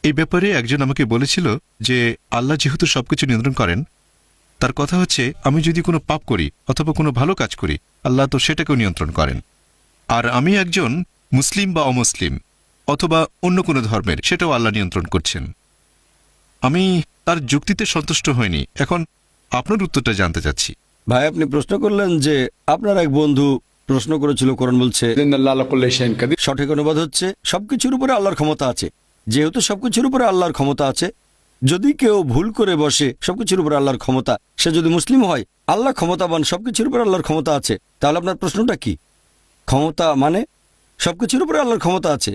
এই ব্যাপারে একজন আমাকে বলেছিল যে আল্লাহ যেহেতু সবকিছু নিয়ন্ত্রণ করেন, তার কথা হচ্ছে আমি যদি কোনো পাপ করি অথবা কোনো ভালো কাজ করি, আল্লাহ তো সেটাকেও নিয়ন্ত্রণ করেন। আর আমি একজন মুসলিম বা অমুসলিম অথবা অন্য কোনো ধর্মের, সেটাও আল্লাহ নিয়ন্ত্রণ করছেন। আমি তার যুক্তিতে সন্তুষ্ট হইনি। এখন আপনার উত্তরটা জানতে চাচ্ছি। ভাই, আপনি প্রশ্ন করলেন যে আপনার এক বন্ধু প্রশ্ন করেছিল, কোরআন বলছে, সঠিক অনুবাদ হচ্ছে সবকিছুর উপরে আল্লাহর ক্ষমতা আছে। যেহেতু সবকিছুর উপরে আল্লাহর ক্ষমতা আছে, যদি কেউ ভুল করে বসে, সবকিছুর উপরে আল্লাহর ক্ষমতা, সে যদি মুসলিম হয়, আল্লাহ ক্ষমতাবান, সবকিছুর উপরে আল্লাহর ক্ষমতা আছে। তাহলে আপনার প্রশ্নটা কি? ক্ষমতা মানে সবকিছুর উপরে আল্লাহর ক্ষমতা আছে।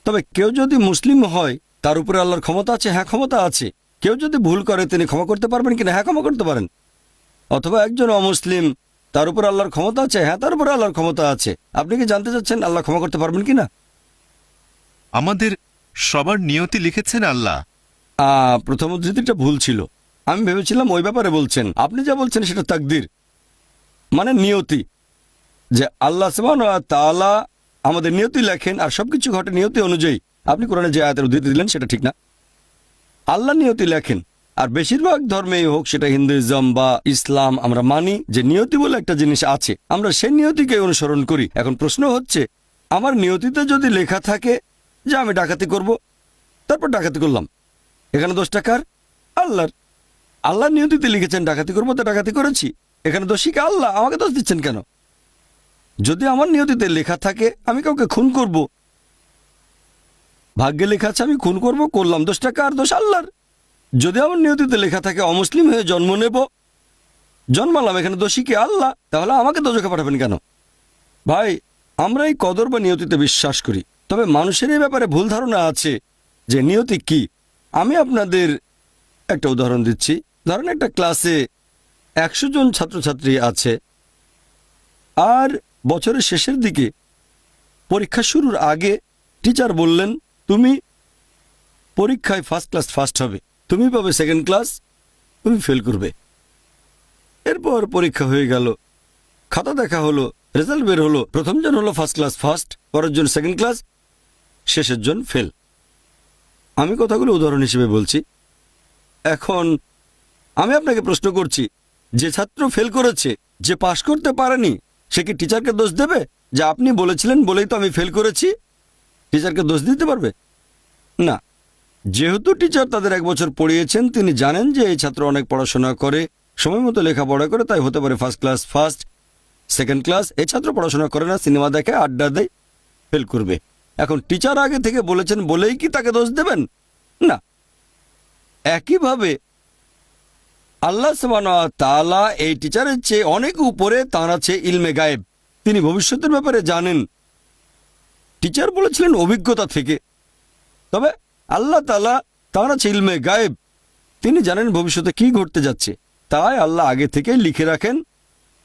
তবে কেউ যদি মুসলিম হয়, তার উপরে আল্লাহর ক্ষমতা আছে? হ্যাঁ, ক্ষমতা আছে। কেউ যদি ভুল করে, তিনি ক্ষমা করতে পারবেন কিনা? হ্যাঁ, ক্ষমা করতে পারেন। অথবা একজন অমুসলিম, তার উপর আল্লাহর ক্ষমতা আছে? হ্যাঁ, তার উপরে আল্লাহর ক্ষমতা আছে। আপনি কি জানতে চাচ্ছেন আল্লাহ ক্ষমা করতে পারবেন কিনা? আমাদের সবার নিয়তি লিখেছেন আল্লাহ। প্রথম উদ্ধৃতিটা ভুল ছিল। আমি ভেবেছিলাম ওই ব্যাপারে বলছেন। আপনি যা বলছেন সেটা তাকদির, মানে নিয়তি, যে আল্লাহ সুবহানাহু ওয়া তাআলা আমাদের নিয়তি লেখেন আর সবকিছু ঘটে নিয়তি অনুযায়ী। আপনি কোরআনে যে আয়াতের উদ্ধৃতি দিলেন সেটা ঠিক না। আল্লাহ নিয়তি লেখেন। আর বেশিরভাগ ধর্মেই হোক, সেটা হিন্দুইজম বা ইসলাম, আমরা মানি যে নিয়তি বলে একটা জিনিস আছে, আমরা সেই নিয়তিকে অনুসরণ করি। এখন প্রশ্ন হচ্ছে, আমার নিয়তিতে যদি লেখা থাকে যে আমি ডাকাতি করব, তারপর ডাকাতি করলাম, এখানে দোষটা কার? আল্লাহর। আল্লাহ নিয়তিতে লিখেছেন ডাকাতি করবো, তো ডাকাতি করেছি। এখানে দোষী কে? আল্লাহ। আমাকে দোষ দিচ্ছেন কেন? যদি আমার নিয়তিতে লেখা থাকে আমি কাউকে খুন করব, ভাগ্যে লেখা আছে আমি খুন করব, করলাম, দোষটা কার? দোষ আল্লাহর। যদি আমার নিয়তিতে লেখা থাকে অমুসলিম হয়ে জন্ম নেব, জন্মালাম, এখানে দোষী কে? আল্লাহ। তাহলে আমাকে দোজখে পাঠাবেন কেন? ভাই, আমরা এই কদর বা নিয়তিতে বিশ্বাস করি। তবে মানুষের এই ব্যাপারে ভুল ধারণা আছে যে নিয়তি কি। আমি আপনাদের একটা উদাহরণ দিচ্ছি। ধরেন একটা ক্লাসে 100 জন ছাত্রছাত্রী আছে, আর বছরের শেষের দিকে পরীক্ষা শুরুর আগে টিচার বললেন, তুমি পরীক্ষায় ফার্স্ট ক্লাস ফার্স্ট হবে, তুমি পাবে সেকেন্ড ক্লাস, তুমি ফেল করবে। এরপর পরীক্ষা হয়ে গেল, খাতা দেখা হলো, রেজাল্ট বের হলো, প্রথম জন হলো ফার্স্ট ক্লাস ফার্স্ট, পরের জন সেকেন্ড ক্লাস, শেষের জন ফেল। আমি কথাগুলো উদাহরণ হিসেবে বলছি। এখন আমি আপনাকে প্রশ্ন করছি, যে ছাত্র ফেল করেছে, যে পাশ করতে পারেনি, সে কি টিচারকে দোষ দেবে যে আপনি বলেছিলেন বলেই তো আমি ফেল করেছি? টিচারকে দোষ দিতে পারবে না। যেহেতু টিচার তাদের 1 বছর পড়িয়েছেন, তিনি জানেন যে এই ছাত্র অনেক পড়াশোনা করে, সময় মতো লেখাপড়া করে, তাই হতে পারে first class first, second class. এই ছাত্র পড়াশোনা করে না, সিনেমা দেখে, আড্ডা দেয়, ফেল করবে। এখন টিচার আগে থেকে বলেছেন বলেই কি তাকে দোষ দেবেন? না। একইভাবে আল্লাহ সুবহানাহু ওয়া তাআলা এই টিচারের চেয়ে অনেক উপরে, তাঁর আছে ইলমে গায়েব, তিনি ভবিষ্যতের ব্যাপারে জানেন। টিচার বলেছিলেন অভিজ্ঞতা থেকে, তবে আল্লাহ তাআলা, তাঁর আছে ইলমে গায়েব, তিনি জানেন ভবিষ্যতে কি ঘটতে যাচ্ছে। তাই আল্লাহ আগে থেকেই লিখে রাখেন।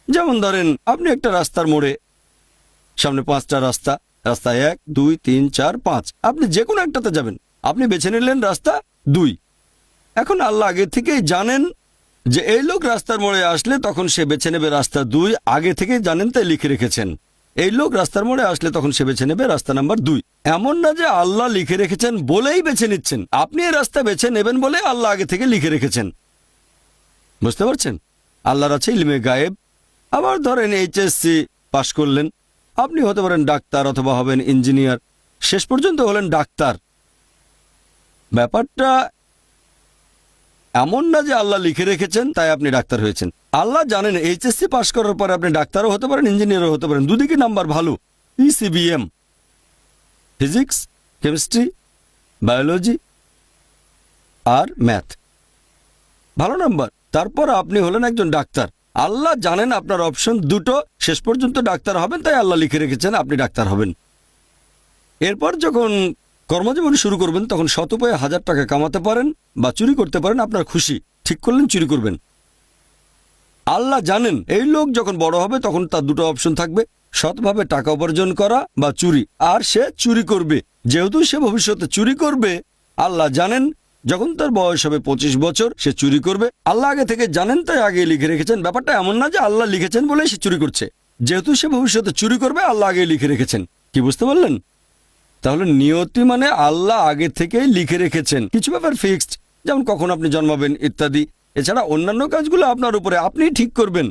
যেমন ধরেন, আপনি একটা রাস্তার মোড়ে, সামনে 5টা রাস্তা, রাস্তা 1, 2, 3, 4, 5, আপনি যে কোনো একটাতে যাবেন, আপনি বেছে নিলেন রাস্তা 2। এখন আল্লাহ আগে থেকেই জানেন যে এই লোক রাস্তার মোড়ে আসলে তখন সে বেছে নেবে রাস্তা 2, আগে থেকেই জানেন, তাই লিখে রেখেছেন। এই লোক রাস্তার মোড়ে আসলে তখন সে বেছে নেবে রাস্তা নাম্বার 2। এমন না যে আল্লাহ লিখে রেখেছেন বলেই বেছে নিচ্ছেন, আপনি এই রাস্তা বেছে নেবেন বলে আল্লাহ আগে থেকে লিখে রেখেছেন। বুঝতে পারছেন? আল্লাহর আছে ইলমে গায়েব। আবার ধরেন এইচএসসি পাশ করলেন, আপনি হতে পারেন ডাক্তার অথবা হবেন ইঞ্জিনিয়ার, শেষ পর্যন্ত হলেন ডাক্তার। ব্যাপারটা এমন না যে আল্লাহ লিখে রেখেছেন তাই আপনি ডাক্তার হয়েছেন। আল্লাহ জানেন এইচএসসি পাশ করার পরে আপনি ডাক্তারও হতে পারেন, ইঞ্জিনিয়ারও হতে পারেন, দুদিকে নাম্বার ভালো। পিসিবিএম, ফিজিক্স, কেমিস্ট্রি, বায়োলজি আর ম্যাথ, ভালো নাম্বার, তারপর আপনি হলেন একজন ডাক্তার। আল্লাহ জানেন আপনার অপশন দুটো, শেষ পর্যন্ত ডাক্তার হবেন, তাই আল্লাহ লিখে রেখেছেন আপনি ডাক্তার হবেন। এরপর যখন কর্মজীবন শুরু করবেন, তখন সৎ উপায়ে 1000 টাকা কামাতে পারেন বা চুরি করতে পারেন, আপনার খুশি, ঠিক করলেন চুরি করবেন। আল্লাহ জানেন এই লোক যখন বড় হবে তখন তার দুটো অপশন থাকবে, সৎভাবে টাকা উপার্জন করা বা চুরি, আর সে চুরি করবে। যেহেতু সে ভবিষ্যতে চুরি করবে, আল্লাহ জানেন যখন তার বয়স হবে 25 বছর সে চুরি করবে। আল্লাহ আগে থেকে জানেন, তাই আগে লিখে রেখেছেন। ব্যাপারটা এমন না যে আল্লাহ লিখেছেন বলে সে চুরি করছে, যেহেতু সে ভবিষ্যতে চুরি করবে আল্লাহ আগে লিখে রেখেছেন। কি বুঝতে পারলেন? তাহলে নিয়তি মানে আল্লাহ আগে থেকেই লিখে রেখেছেন, কিছু ব্যাপার ফিক্সড, যেমন কখন আপনি জন্মাবেন ইত্যাদি। এছাড়া অন্যান্য কাজগুলো আপনার উপরে, আপনিই ঠিক করবেন।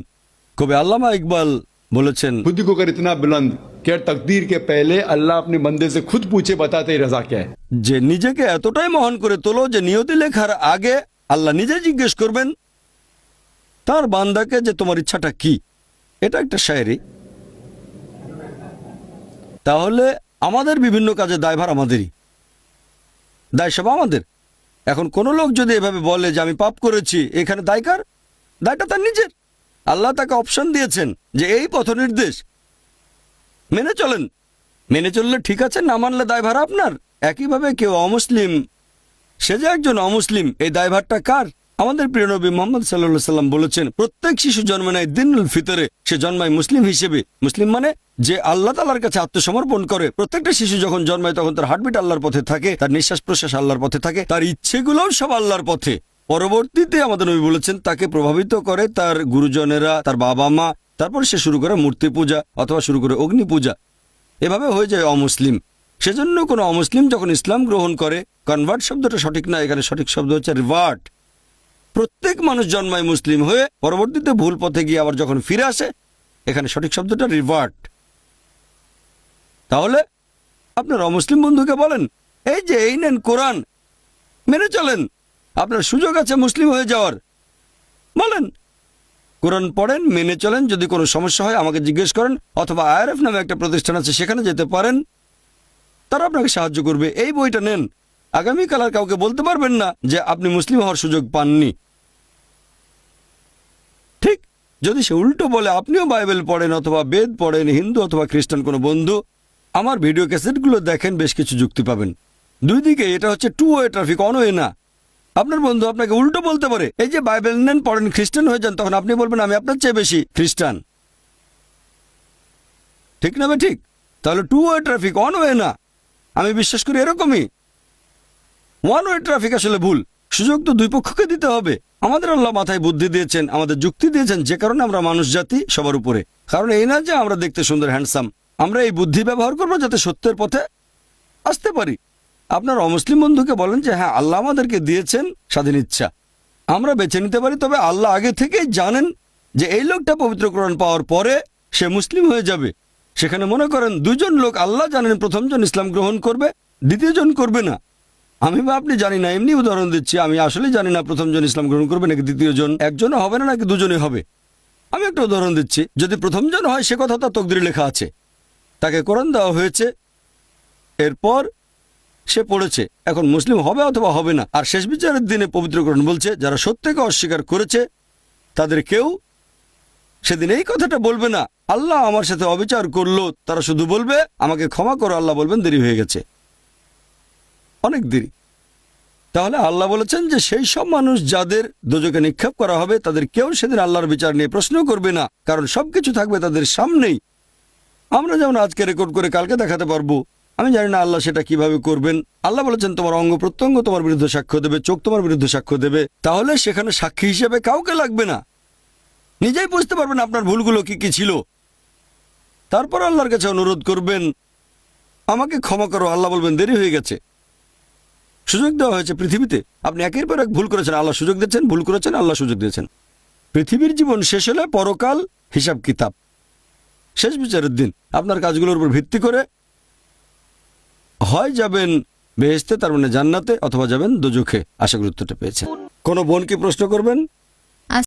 কবি আল্লামা ইকবাল বলেছেন, खुद को कर इतना बुलंद कि तकदीर के पहले अल्लाह अपने बंदे से खुद पूछे बताते ही रजा क्या है। যে নিজেকে এতটাই মহান করে তোলো যে নিয়তি লেখার আগে আল্লাহ নিজে জিজ্ঞেস করবেন তার বান্দাকে যে তোমার ইচ্ছাটা কি। এটা একটা শায়েরি। তাহলে আমাদের বিভিন্ন কাজে দায়ভার আমাদেরই, দায় সব আমাদের। এখন কোনো লোক যদি এভাবে বলে যে আমি পাপ করেছি, এখানে দায়কার? দায়টা তার নিজের। আল্লাহ তাকে অপশন দিয়েছেন যে এই পথ নির্দেশ মেনে চলেন, মেনে চললে ঠিক আছে, না মানলে দায়ভার আপনার। একইভাবে কেউ অমুসলিম, সে যে একজন অমুসলিম, এই দায়ভারটা কার? আমাদের প্রিয় নবী মুহাম্মদ সাল্লাল্লাহু সাল্লাম বলেছেন, প্রত্যেক শিশু জন্মে নেয় দিনুল ফিতরে, সে জন্মায় মুসলিম হিসেবে। মুসলিম মানে যে আল্লাহ তাআলার কাছে আত্মসমর্পণ করে। প্রত্যেকটা শিশু যখন জন্মায় তখন তার হার্টবিট আল্লাহর পথে থাকে, তার নিঃশ্বাস প্রশ্বাস আল্লাহর পথে থাকে, তার ইচ্ছেগুলোও সব আল্লাহর পথে। পরবর্তীতে আমাদের নবী বলেছেন তাকে প্রভাবিত করে তার গুরুজনেরা, তার বাবা মা, তারপর সে শুরু করে মূর্তি পূজা অথবা শুরু করে অগ্নি পূজা, এভাবে হয়ে যায় অমুসলিম। সেজন্য কোনো অমুসলিম যখন ইসলাম গ্রহণ করে, কনভার্ট শব্দটা সঠিক না, এখানে সঠিক শব্দ হচ্ছে রিভার্ট। প্রত্যেক মানুষ জন্মায় মুসলিম হয়ে, পরবর্তীতে ভুল পথে গিয়ে আবার যখন ফিরে আসে, এখানে সঠিক শব্দটা রিভার্ট। তাহলে আপনার অমুসলিম বন্ধুকে বলেন, এই যে এই নেন কোরআন, মেনে চলেন, আপনার সুযোগ আছে মুসলিম হয়ে যাওয়ার। বলেন কোরআন পড়েন, মেনে চলেন, যদি কোনো সমস্যা হয় আমাকে জিজ্ঞেস করেন, অথবা আইআরএফ নামে একটা প্রতিষ্ঠান আছে সেখানে যেতে পারেন, তারা আপনাকে সাহায্য করবে। এই বইটা নেন, আগামীকাল আর কাউকে বলতে পারবেন না যে আপনি মুসলিম হওয়ার সুযোগ পাননি। ঠিক যদি সে উল্টো বলে আপনিও বাইবেল পড়েন অথবা বেদ পড়েন, হিন্দু অথবা খ্রিস্টান কোনো বন্ধু, আমার ভিডিও ক্যাসেটগুলো দেখেন, বেশ কিছু যুক্তি পাবেন। দুই দিকে এটা হচ্ছে two way traffic, one way না। আপনার বন্ধু আপনাকে উল্টো বলতে পারে, এই যে বাইবেল নেন, পড়েন, খ্রিস্টান হয়ে যান, তখন আপনি বলবেন আমি আপনার চেয়ে বেশি খ্রিস্টান। ঠিক না ভাই? ঠিক। তাহলে two way traffic, one way না। আমি বিশ্বাস করি এরকমই। ওয়ান ওয়ে ট্রাফিক আসলে ভুল। সুযোগ তো দুই পক্ষকে দিতে হবে। আমাদের আল্লাহ মাথায় বুদ্ধি দিয়েছেন, আমাদের যুক্তি দিয়েছেন, যে কারণে আমরা মানুষ জাতি সবার উপরে। কারণ এই না যে আমরা দেখতে সুন্দর, হ্যান্ডসাম। আমরা এই বুদ্ধি ব্যবহার করবো যাতে সত্যের পথে আসতে পারি। আপনার অমুসলিম বন্ধুকে বলেন যে হ্যাঁ, আল্লাহ আমাদেরকে দিয়েছেন স্বাধীন ইচ্ছা, আমরা বেছে নিতে পারি, তবে আল্লাহ আগে থেকেই জানেন যে এই লোকটা পবিত্র কোরআন পাওয়ার পরে সে মুসলিম হয়ে যাবে। সেখানে মনে করেন দুজন লোক, আল্লাহ জানেন প্রথমজন ইসলাম গ্রহণ করবে, দ্বিতীয়জন করবে না। আমি বা আপনি জানি না, এমনি উদাহরণ দিচ্ছি, আমি আসলে জানি না প্রথমজন ইসলাম গ্রহণ করবে নাকি দ্বিতীয়জন, একজনও হবে না নাকি দুজনই হবে। আমি একটা উদাহরণ দিচ্ছি, যদি প্রথমজন হয় সে কথা তার তকদিরে লেখা আছে, তাকে কোরআন দেওয়া হয়েছে, এরপর সে পড়েছে, এখন মুসলিম হবে অথবা হবে না। আর শেষ বিচারের দিনে পবিত্র কোরআন বলছে যারা সত্যকে অস্বীকার করেছে তাদের কেউ সেদিন এই কথাটা বলবে না আল্লাহ আমার সাথে অবিচার করলো, তারা শুধু বলবে আমাকে ক্ষমা করো। আল্লাহ বলবেন দেরি হয়ে গেছে, অনেক দেরি। তাহলে আল্লাহ বলেছেন যে সেই সব মানুষ যাদের দোজখে নিক্ষেপ করা হবে তাদের কেউ সেদিন আল্লাহর বিচার নিয়ে প্রশ্ন করবে না, কারণ সবকিছু থাকবে তাদের সামনেই। আমরা যেমন আজকে রেকর্ড করে কালকে দেখাতে পারবো, আমি জানি না আল্লাহ সেটা কিভাবে করবেন। আল্লাহ বলেছেন তোমার অঙ্গ প্রত্যঙ্গ তোমার বিরুদ্ধে সাক্ষ্য দেবে, চোখ তোমার বিরুদ্ধে সাক্ষ্য দেবে। তাহলে সেখানে সাক্ষী হিসেবে কাউকে লাগবে না, নিজেই বুঝতে পারবেন আপনার ভুলগুলো কি কি ছিল। তারপর আল্লাহর কাছে অনুরোধ করবেন আমাকে ক্ষমা করো, আল্লাহ বলবেন দেরি হয়ে গেছে। সুযোগ দেওয়া হয়েছে পৃথিবীতে, আপনি একের পর এক ভুল করেছেন, আল্লাহ সুযোগ দিয়েছেন, ভুল করেছেন, আল্লাহ সুযোগ দিয়েছেন। পৃথিবীর জীবন শেষ হলে পরকাল হিসাব কিতাব, শেষ বিচারের দিন আপনার কাজগুলোর উপর ভিত্তি করে হয় যাবেন বেহেশতে, তার মানে জান্নাতে, অথবা যাবেন দোজখে। আশা করি উত্তরটা পেয়েছেন। কোনো বোন কি প্রশ্ন করবেন?